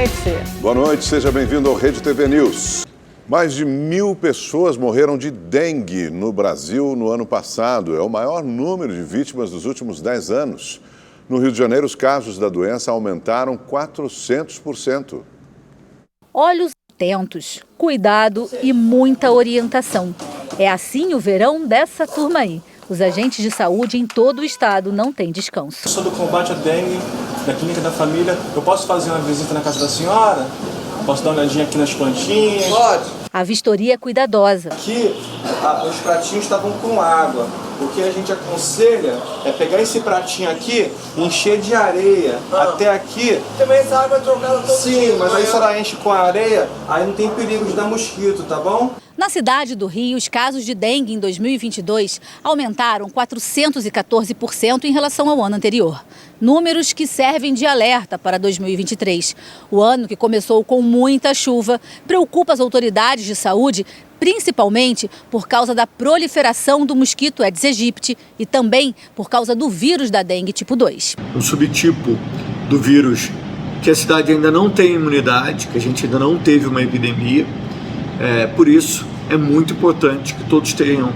noite. Boa noite, seja bem-vindo ao Rede TV News. Mais de 1.000 pessoas morreram de dengue no Brasil no ano passado. É o maior número de vítimas dos últimos 10 anos. No Rio de Janeiro, os casos da doença aumentaram 400%. Olhos atentos, cuidado e muita orientação. É assim o verão dessa turma aí. Os agentes de saúde em todo o estado não têm descanso. Sobre o combate à dengue, da Clínica da Família, eu posso fazer uma visita na casa da senhora? Posso dar uma olhadinha aqui nas plantinhas? Pode. A vistoria é cuidadosa. Aqui, os pratinhos estavam com água. O que a gente aconselha é pegar esse pratinho aqui e encher de areia até aqui. Também essa água é trocada todo dia. Sim, mas aí se ela enche com areia, aí não tem perigo de dar mosquito, tá bom? Na cidade do Rio, os casos de dengue em 2022 aumentaram 414% em relação ao ano anterior. Números que servem de alerta para 2023. O ano que começou com muita chuva preocupa as autoridades de saúde, principalmente por causa da proliferação do mosquito Aedes aegypti e também por causa do vírus da dengue tipo 2. Um subtipo do vírus que a cidade ainda não tem imunidade, que a gente ainda não teve uma epidemia. Por isso, é muito importante que todos tenham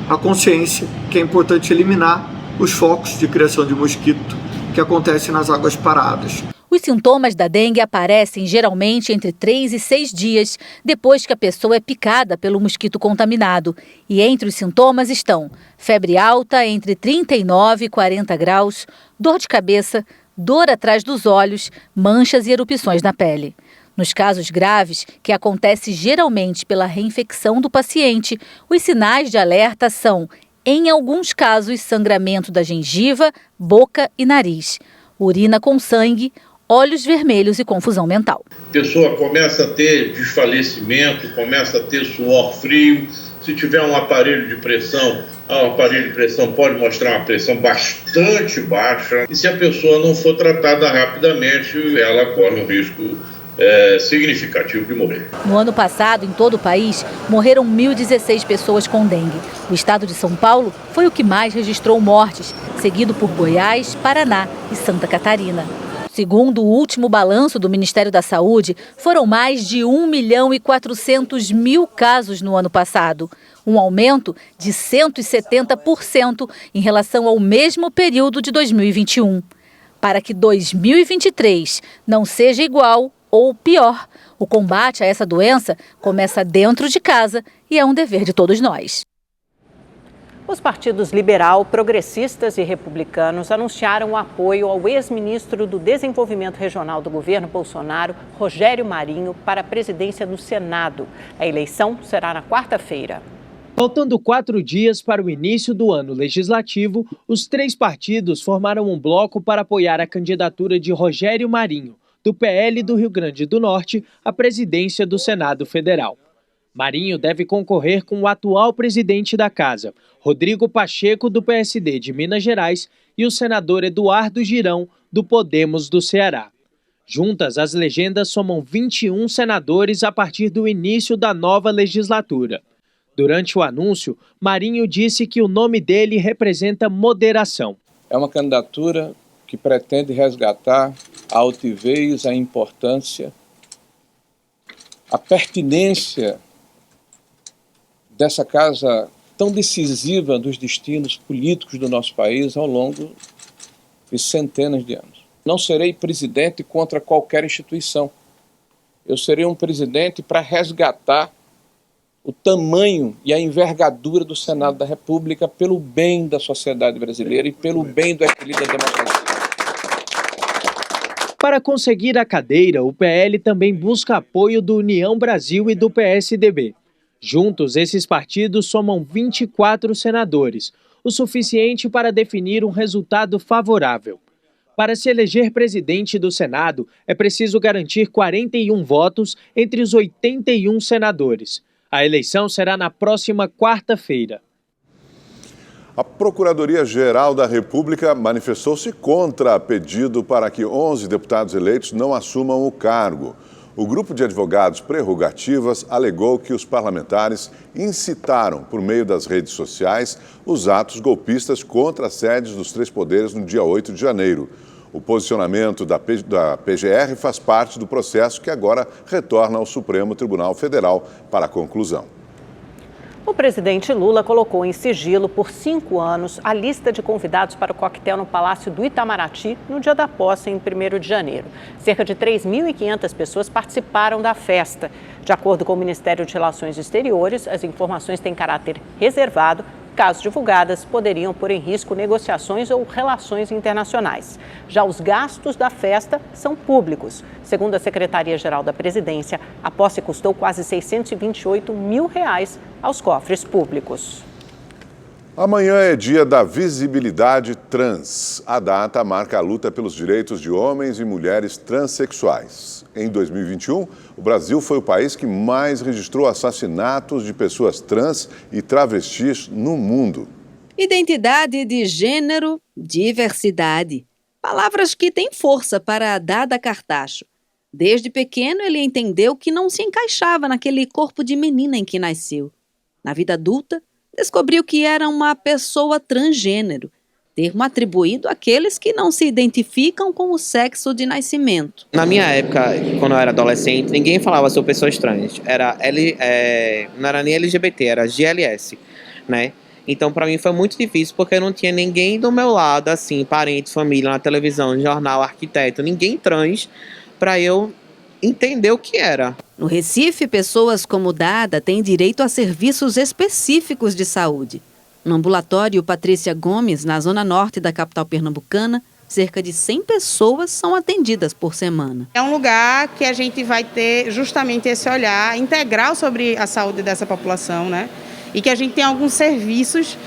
a consciência que é importante eliminar os focos de criação de mosquito que acontecem nas águas paradas. Os sintomas da dengue aparecem geralmente entre 3 e 6 dias depois que a pessoa é picada pelo mosquito contaminado. E entre os sintomas estão febre alta entre 39 e 40 graus, dor de cabeça, dor atrás dos olhos, manchas e erupções na pele. Nos casos graves, que acontece geralmente pela reinfecção do paciente, os sinais de alerta são, em alguns casos, sangramento da gengiva, boca e nariz, urina com sangue, olhos vermelhos e confusão mental. A pessoa começa a ter desfalecimento, começa a ter suor frio. Se tiver um aparelho de pressão, o aparelho de pressão pode mostrar uma pressão bastante baixa. E se a pessoa não for tratada rapidamente, ela corre um risco significativo de morrer. No ano passado, em todo o país, morreram 1.016 pessoas com dengue. O estado de São Paulo foi o que mais registrou mortes, seguido por Goiás, Paraná e Santa Catarina. Segundo o último balanço do Ministério da Saúde, foram mais de 1.400.000 casos no ano passado, um aumento de 170% em relação ao mesmo período de 2021. Para que 2023 não seja igual ou pior, o combate a essa doença começa dentro de casa e é um dever de todos nós. Os partidos liberal, progressistas e republicanos anunciaram o apoio ao ex-ministro do Desenvolvimento Regional do governo Bolsonaro, Rogério Marinho, para a presidência do Senado. A eleição será na quarta-feira. Faltando 4 dias para o início do ano legislativo, os 3 partidos formaram um bloco para apoiar a candidatura de Rogério Marinho, do PL do Rio Grande do Norte, à presidência do Senado Federal. Marinho deve concorrer com o atual presidente da Casa, Rodrigo Pacheco, do PSD de Minas Gerais, e o senador Eduardo Girão, do Podemos do Ceará. Juntas, as legendas somam 21 senadores a partir do início da nova legislatura. Durante o anúncio, Marinho disse que o nome dele representa moderação. É uma candidatura que pretende resgatar a altivez, a importância, a pertinência dessa casa tão decisiva dos destinos políticos do nosso país ao longo de centenas de anos. Não serei presidente contra qualquer instituição. Eu serei um presidente para resgatar o tamanho e a envergadura do Senado da República pelo bem da sociedade brasileira e pelo bem do equilíbrio da democracia. Para conseguir a cadeira, o PL também busca apoio do União Brasil e do PSDB. Juntos, esses partidos somam 24 senadores, o suficiente para definir um resultado favorável. Para se eleger presidente do Senado, é preciso garantir 41 votos entre os 81 senadores. A eleição será na próxima quarta-feira. A Procuradoria-Geral da República manifestou-se contra pedido para que 11 deputados eleitos não assumam o cargo. O grupo de advogados prerrogativas alegou que os parlamentares incitaram, por meio das redes sociais, os atos golpistas contra as sedes dos 3 poderes no dia 8 de janeiro. O posicionamento da PGR faz parte do processo que agora retorna ao Supremo Tribunal Federal para a conclusão. O presidente Lula colocou em sigilo por 5 anos a lista de convidados para o coquetel no Palácio do Itamaraty no dia da posse, em 1º de janeiro. Cerca de 3.500 pessoas participaram da festa. De acordo com o Ministério de Relações Exteriores, as informações têm caráter reservado. Caso divulgadas, poderiam pôr em risco negociações ou relações internacionais. Já os gastos da festa são públicos. Segundo a Secretaria-Geral da Presidência, a posse custou quase R$628 mil aos cofres públicos. Amanhã é dia da visibilidade trans. A data marca a luta pelos direitos de homens e mulheres transexuais. Em 2021, o Brasil foi o país que mais registrou assassinatos de pessoas trans e travestis no mundo. Identidade de gênero, diversidade. Palavras que têm força para Dada Cartacho. Desde pequeno, ele entendeu que não se encaixava naquele corpo de menina em que nasceu. Na vida adulta, descobriu que era uma pessoa transgênero, termo atribuído àqueles que não se identificam com o sexo de nascimento. Na minha época, quando eu era adolescente, ninguém falava sobre pessoas trans. Não era nem LGBT, era GLS, né? Então, para mim foi muito difícil porque eu não tinha ninguém do meu lado, assim, parente, família, na televisão, jornal, arquiteto, ninguém trans, para eu entender o que era. No Recife, pessoas como Dada têm direito a serviços específicos de saúde. No ambulatório Patrícia Gomes, na zona norte da capital pernambucana, cerca de 100 pessoas são atendidas por semana. É um lugar que a gente vai ter justamente esse olhar integral sobre a saúde dessa população, né? E que a gente tem alguns serviços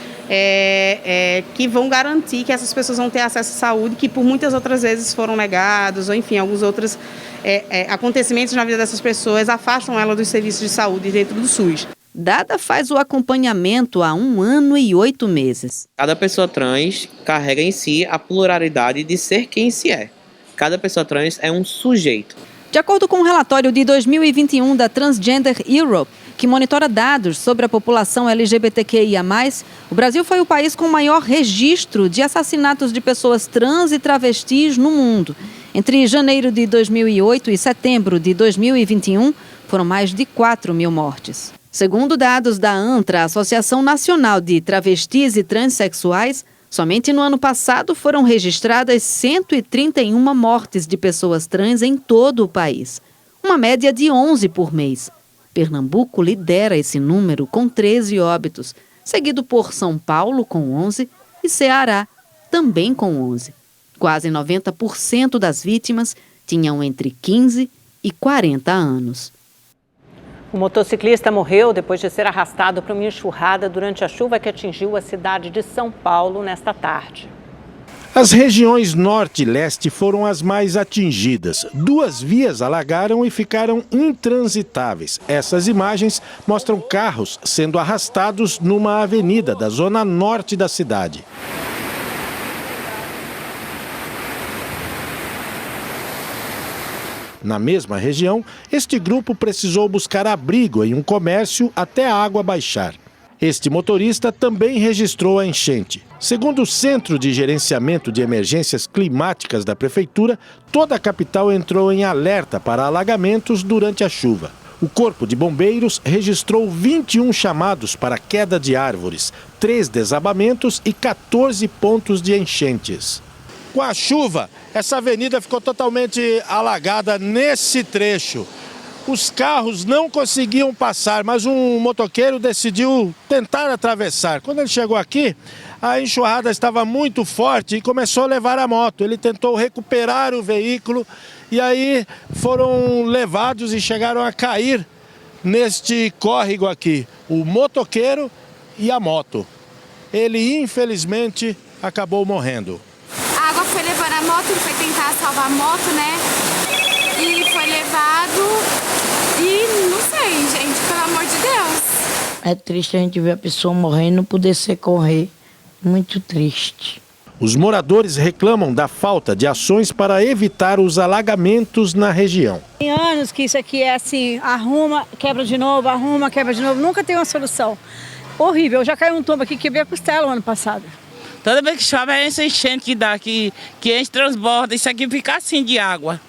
que vão garantir que essas pessoas vão ter acesso à saúde, que por muitas outras vezes foram negados, ou enfim, alguns outros acontecimentos na vida dessas pessoas afastam ela dos serviços de saúde dentro do SUS. Dada faz o acompanhamento há 1 ano e 8 meses. Cada pessoa trans carrega em si a pluralidade de ser quem se é. Cada pessoa trans é um sujeito. De acordo com um relatório de 2021 da Transgender Europe, que monitora dados sobre a população LGBTQIA+, o Brasil foi o país com maior registro de assassinatos de pessoas trans e travestis no mundo. Entre janeiro de 2008 e setembro de 2021, foram mais de 4 mil mortes. Segundo dados da ANTRA, Associação Nacional de Travestis e Transsexuais, somente no ano passado foram registradas 131 mortes de pessoas trans em todo o país, uma média de 11 por mês. Pernambuco lidera esse número com 13 óbitos, seguido por São Paulo com 11 e Ceará também com 11. Quase 90% das vítimas tinham entre 15 e 40 anos. O motociclista morreu depois de ser arrastado para uma enxurrada durante a chuva que atingiu a cidade de São Paulo nesta tarde. As regiões norte e leste foram as mais atingidas. 2 vias alagaram e ficaram intransitáveis. Essas imagens mostram carros sendo arrastados numa avenida da zona norte da cidade. Na mesma região, este grupo precisou buscar abrigo em um comércio até a água baixar. Este motorista também registrou a enchente. Segundo o Centro de Gerenciamento de Emergências Climáticas da Prefeitura, toda a capital entrou em alerta para alagamentos durante a chuva. O Corpo de Bombeiros registrou 21 chamados para queda de árvores, 3 desabamentos e 14 pontos de enchentes. Com a chuva, essa avenida ficou totalmente alagada nesse trecho. Os carros não conseguiam passar, mas um motoqueiro decidiu tentar atravessar. Quando ele chegou aqui, a enxurrada estava muito forte e começou a levar a moto. Ele tentou recuperar o veículo e aí foram levados e chegaram a cair neste córrego aqui, o motoqueiro e a moto. Ele, infelizmente, acabou morrendo. A água foi levando a moto, ele foi tentar salvar a moto, né? E foi levado e não sei, gente, pelo amor de Deus. É triste a gente ver a pessoa morrer e não poder socorrer. Muito triste. Os moradores reclamam da falta de ações para evitar os alagamentos na região. Tem anos que isso aqui é assim, arruma, quebra de novo, arruma, quebra de novo, nunca tem uma solução. Horrível, eu já caí um tombo aqui, quebrei a costela o ano passado. Toda vez que chove é essa enchente que dá, que enche, transborda, isso aqui fica assim de água.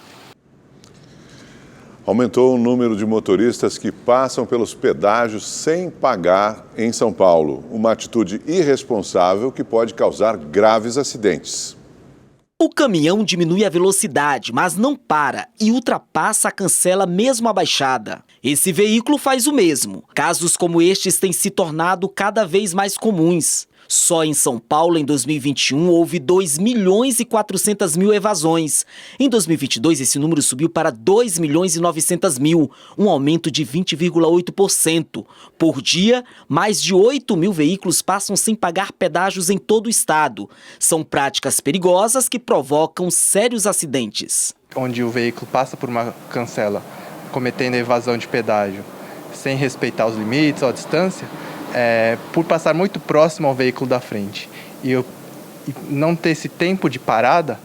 Aumentou o número de motoristas que passam pelos pedágios sem pagar em São Paulo. Uma atitude irresponsável que pode causar graves acidentes. O caminhão diminui a velocidade, mas não para e ultrapassa a cancela mesmo abaixada. Esse veículo faz o mesmo. Casos como estes têm se tornado cada vez mais comuns. Só em São Paulo, em 2021, houve 2.400.000 evasões. Em 2022, esse número subiu para 2.900.000, um aumento de 20,8%. Por dia, mais de 8.000 veículos passam sem pagar pedágios em todo o estado. São práticas perigosas que provocam sérios acidentes. Onde o veículo passa por uma cancela, cometendo evasão de pedágio, sem respeitar os limites ou a distância, por passar muito próximo ao veículo da frente e não ter esse tempo de parada,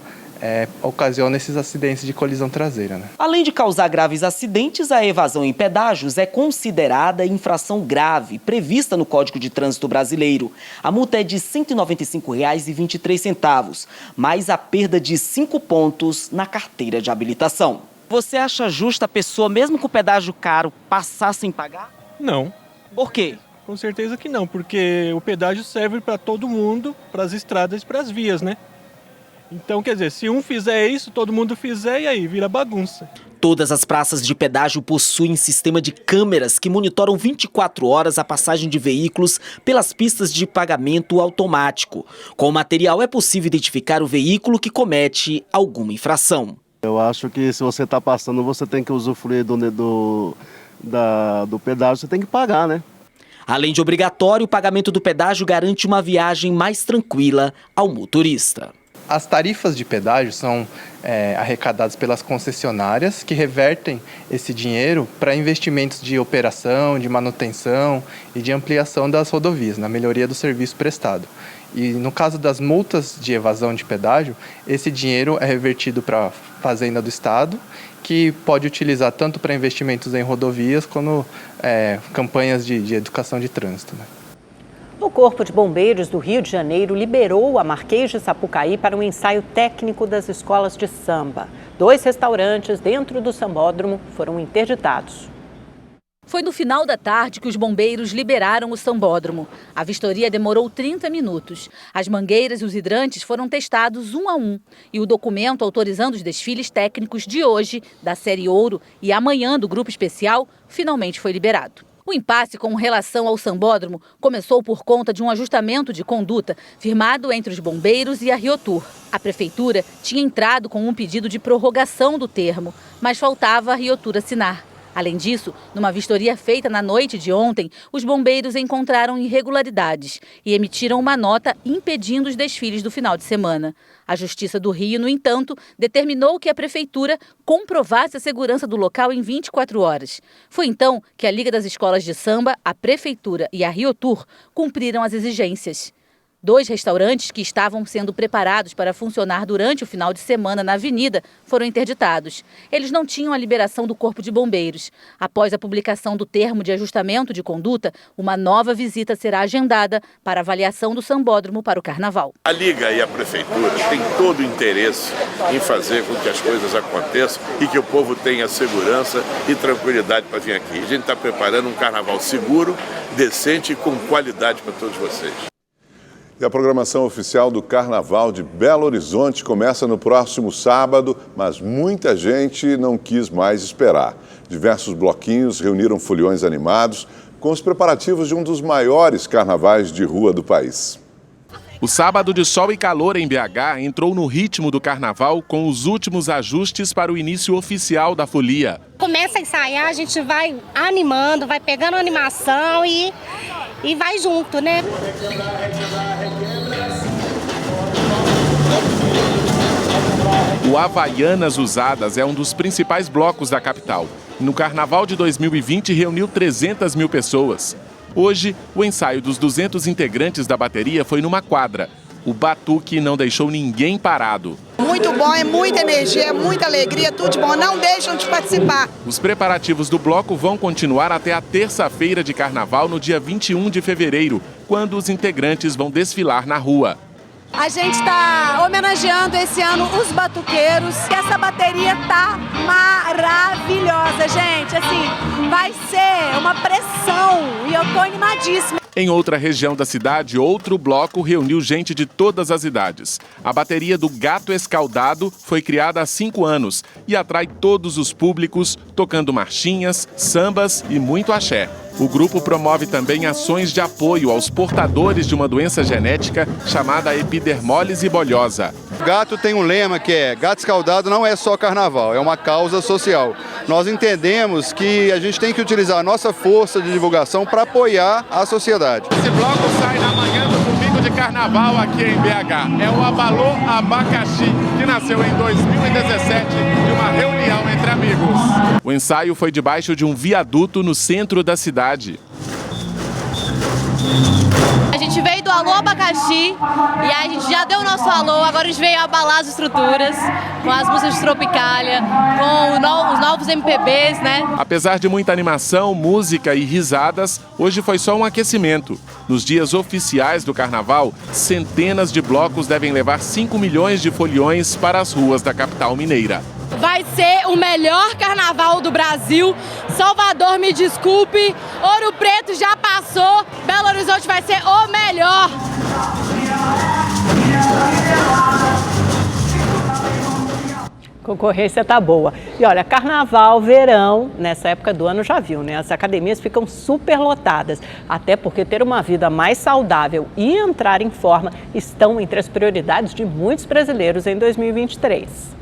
ocasiona esses acidentes de colisão traseira. Além de causar graves acidentes, a evasão em pedágios é considerada infração grave, prevista no Código de Trânsito Brasileiro. A multa é de R$ 195,23, mais a perda de 5 pontos na carteira de habilitação. Você acha justa a pessoa, mesmo com o pedágio caro, passar sem pagar? Não. Por quê? Com certeza que não, porque o pedágio serve para todo mundo, para as estradas e para as vias, né? Então, quer dizer, se um fizer isso, todo mundo fizer e aí vira bagunça. Todas as praças de pedágio possuem sistema de câmeras que monitoram 24 horas a passagem de veículos pelas pistas de pagamento automático. Com o material é possível identificar o veículo que comete alguma infração. Eu acho que se você está passando, você tem que usufruir do pedágio, você tem que pagar, né? Além de obrigatório, o pagamento do pedágio garante uma viagem mais tranquila ao motorista. As tarifas de pedágio são arrecadadas pelas concessionárias que revertem esse dinheiro para investimentos de operação, de manutenção e de ampliação das rodovias, na melhoria do serviço prestado. E no caso das multas de evasão de pedágio, esse dinheiro é revertido para a Fazenda do Estado, que pode utilizar tanto para investimentos em rodovias quanto campanhas de educação de trânsito. O Corpo de Bombeiros do Rio de Janeiro liberou a Marquês de Sapucaí para um ensaio técnico das escolas de samba. 2 restaurantes dentro do sambódromo foram interditados. Foi no final da tarde que os bombeiros liberaram o sambódromo. A vistoria demorou 30 minutos. As mangueiras e os hidrantes foram testados um a um. E o documento autorizando os desfiles técnicos de hoje, da série Ouro, e amanhã do Grupo Especial, finalmente foi liberado. O impasse com relação ao sambódromo começou por conta de um ajustamento de conduta firmado entre os bombeiros e a Riotur. A prefeitura tinha entrado com um pedido de prorrogação do termo, mas faltava a Riotur assinar. Além disso, numa vistoria feita na noite de ontem, os bombeiros encontraram irregularidades e emitiram uma nota impedindo os desfiles do final de semana. A Justiça do Rio, no entanto, determinou que a prefeitura comprovasse a segurança do local em 24 horas. Foi então que a Liga das Escolas de Samba, a prefeitura e a Riotur cumpriram as exigências. 2 restaurantes que estavam sendo preparados para funcionar durante o final de semana na avenida foram interditados. Eles não tinham a liberação do Corpo de Bombeiros. Após a publicação do termo de ajustamento de conduta, uma nova visita será agendada para avaliação do sambódromo para o Carnaval. A Liga e a Prefeitura têm todo o interesse em fazer com que as coisas aconteçam e que o povo tenha segurança e tranquilidade para vir aqui. A gente está preparando um Carnaval seguro, decente e com qualidade para todos vocês. E a programação oficial do Carnaval de Belo Horizonte começa no próximo sábado, mas muita gente não quis mais esperar. Diversos bloquinhos reuniram foliões animados com os preparativos de um dos maiores carnavais de rua do país. O sábado de sol e calor em BH entrou no ritmo do carnaval com os últimos ajustes para o início oficial da folia. Começa a ensaiar, a gente vai animando, vai pegando a animação e vai junto, né? O Havaianas Usadas é um dos principais blocos da capital. No Carnaval de 2020 reuniu 300 mil pessoas. Hoje, o ensaio dos 200 integrantes da bateria foi numa quadra. O batuque não deixou ninguém parado. Muito bom, é muita energia, é muita alegria, tudo de bom. Não deixam de participar. Os preparativos do bloco vão continuar até a terça-feira de Carnaval, no dia 21 de fevereiro, quando os integrantes vão desfilar na rua. A gente está homenageando esse ano os batuqueiros. Essa bateria tá maravilhosa, gente. Assim, vai ser uma pressão e eu tô animadíssima. Em outra região da cidade, outro bloco reuniu gente de todas as idades. A bateria do Gato Escaldado foi criada há 5 anos e atrai todos os públicos, tocando marchinhas, sambas e muito axé. O grupo promove também ações de apoio aos portadores de uma doença genética chamada epidermólise bolhosa. O Gato tem um lema que é: Gato Escaldado não é só carnaval, é uma causa social. Nós entendemos que a gente tem que utilizar a nossa força de divulgação para apoiar a sociedade. Esse bloco sai na manhã do domingo de carnaval aqui em BH. É o Abalô Abacaxi, que nasceu em 2017 de uma reunião entre amigos. O ensaio foi debaixo de um viaduto no centro da cidade. A gente veio do Alô Abacaxi e a gente já deu o nosso alô, agora a gente veio abalar as estruturas com as músicas de Tropicália, com os novos MPBs, né? Apesar de muita animação, música e risadas, hoje foi só um aquecimento. Nos dias oficiais do carnaval, centenas de blocos devem levar 5 milhões de foliões para as ruas da capital mineira. Vai ser o melhor carnaval do Brasil. Salvador, me desculpe. Ouro Preto já passou. Belo Horizonte vai ser o melhor. Concorrência tá boa. E olha, carnaval, verão, nessa época do ano já viu, né? As academias ficam super lotadas. Até porque ter uma vida mais saudável e entrar em forma estão entre as prioridades de muitos brasileiros em 2023.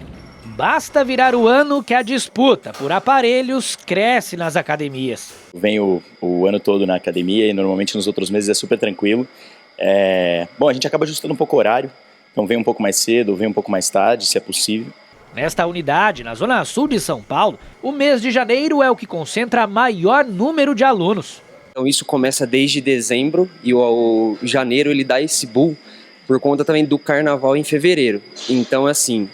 Basta virar o ano que a disputa por aparelhos cresce nas academias. Venho o ano todo na academia e normalmente nos outros meses é super tranquilo. Bom, a gente acaba ajustando um pouco o horário, então vem um pouco mais cedo, vem um pouco mais tarde, se é possível. Nesta unidade, na zona sul de São Paulo, o mês de janeiro é o que concentra maior número de alunos. Então isso começa desde dezembro e o janeiro ele dá esse boom por conta também do carnaval em fevereiro. Então assim,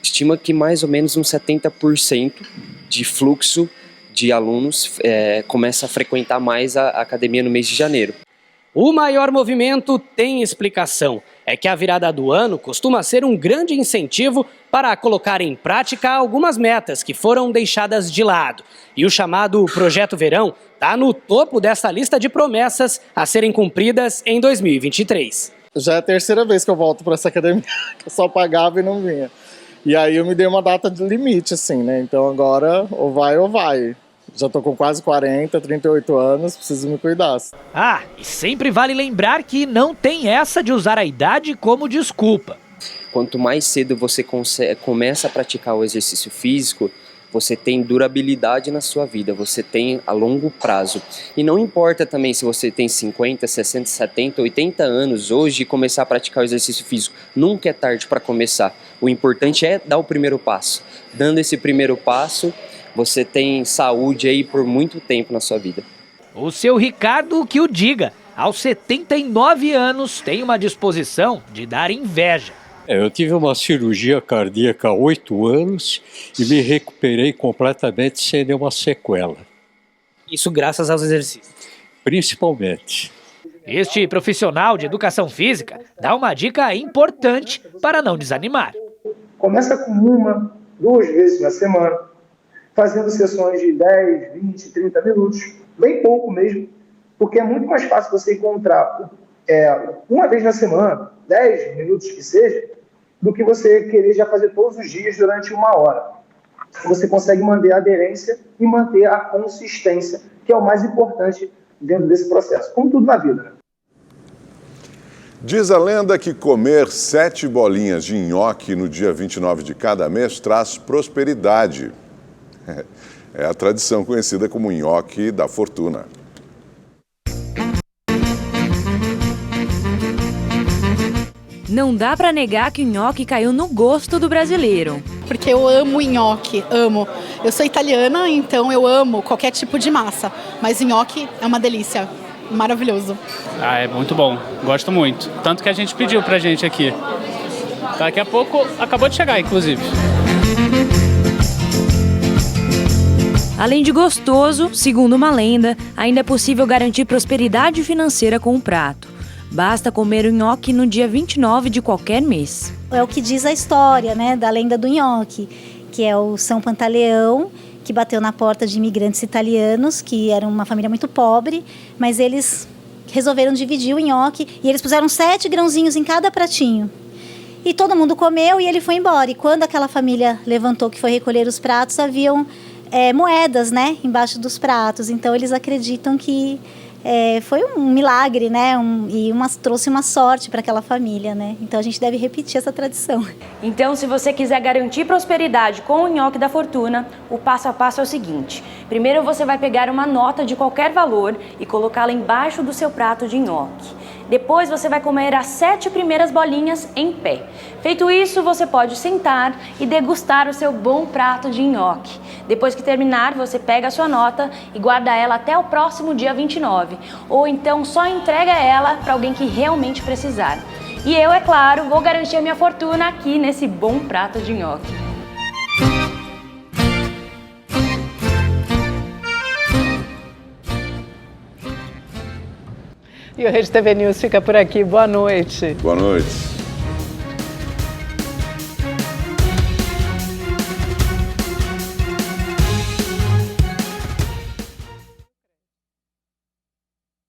estima que mais ou menos uns 70% de fluxo de alunos começa a frequentar mais a academia no mês de janeiro. O maior movimento tem explicação. É que a virada do ano costuma ser um grande incentivo para colocar em prática algumas metas que foram deixadas de lado. E o chamado Projeto Verão está no topo dessa lista de promessas a serem cumpridas em 2023. Já é a terceira vez que eu volto para essa academia, que eu só pagava e não vinha. E aí eu me dei uma data de limite, assim, né? Então agora ou vai ou vai. Já tô com quase 40, 38 anos, preciso me cuidar. E sempre vale lembrar que não tem essa de usar a idade como desculpa. Quanto mais cedo você começa a praticar o exercício físico, você tem durabilidade na sua vida, você tem a longo prazo. E não importa também se você tem 50, 60, 70, 80 anos hoje e começar a praticar o exercício físico. Nunca é tarde para começar. O importante é dar o primeiro passo. Dando esse primeiro passo, você tem saúde aí por muito tempo na sua vida. O seu Ricardo que o diga, aos 79 anos tem uma disposição de dar inveja. Eu tive uma cirurgia cardíaca há 8 anos e me recuperei completamente sem nenhuma sequela. Isso graças aos exercícios? Principalmente. Este profissional de educação física dá uma dica importante para não desanimar. Começa com 1, 2 vezes na semana, fazendo sessões de 10, 20, 30 minutos, bem pouco mesmo, porque é muito mais fácil você encontrar uma vez na semana, 10 minutos que seja, do que você querer já fazer todos os dias durante 1 hora. Você consegue manter a aderência e manter a consistência, que é o mais importante dentro desse processo, como tudo na vida, né? Diz a lenda que comer 7 bolinhas de nhoque no dia 29 de cada mês traz prosperidade. É a tradição conhecida como nhoque da fortuna. Não dá pra negar que o nhoque caiu no gosto do brasileiro. Porque eu amo nhoque, amo. Eu sou italiana, então eu amo qualquer tipo de massa. Mas nhoque é uma delícia, maravilhoso. É muito bom, gosto muito. Tanto que a gente pediu pra gente aqui. Daqui a pouco, acabou de chegar, inclusive. Além de gostoso, segundo uma lenda, ainda é possível garantir prosperidade financeira com o prato. Basta comer o nhoque no dia 29 de qualquer mês. É o que diz a história, né, da lenda do nhoque, que é o São Pantaleão, que bateu na porta de imigrantes italianos, que eram uma família muito pobre, mas eles resolveram dividir o nhoque e eles puseram 7 grãozinhos em cada pratinho. E todo mundo comeu e ele foi embora. E quando aquela família levantou que foi recolher os pratos, haviam moedas, né, embaixo dos pratos. Então eles acreditam que foi um milagre, né, trouxe uma sorte para aquela família, né. Então a gente deve repetir essa tradição. Então, se você quiser garantir prosperidade com o nhoque da fortuna, o passo a passo é o seguinte. Primeiro você vai pegar uma nota de qualquer valor e colocá-la embaixo do seu prato de nhoque. Depois você vai comer as 7 primeiras bolinhas em pé. Feito isso, você pode sentar e degustar o seu bom prato de nhoque. Depois que terminar, você pega a sua nota e guarda ela até o próximo dia 29. Ou então só entrega ela para alguém que realmente precisar. E eu, é claro, vou garantir a minha fortuna aqui nesse bom prato de nhoque. E o Rede TV News fica por aqui. Boa noite. Boa noite.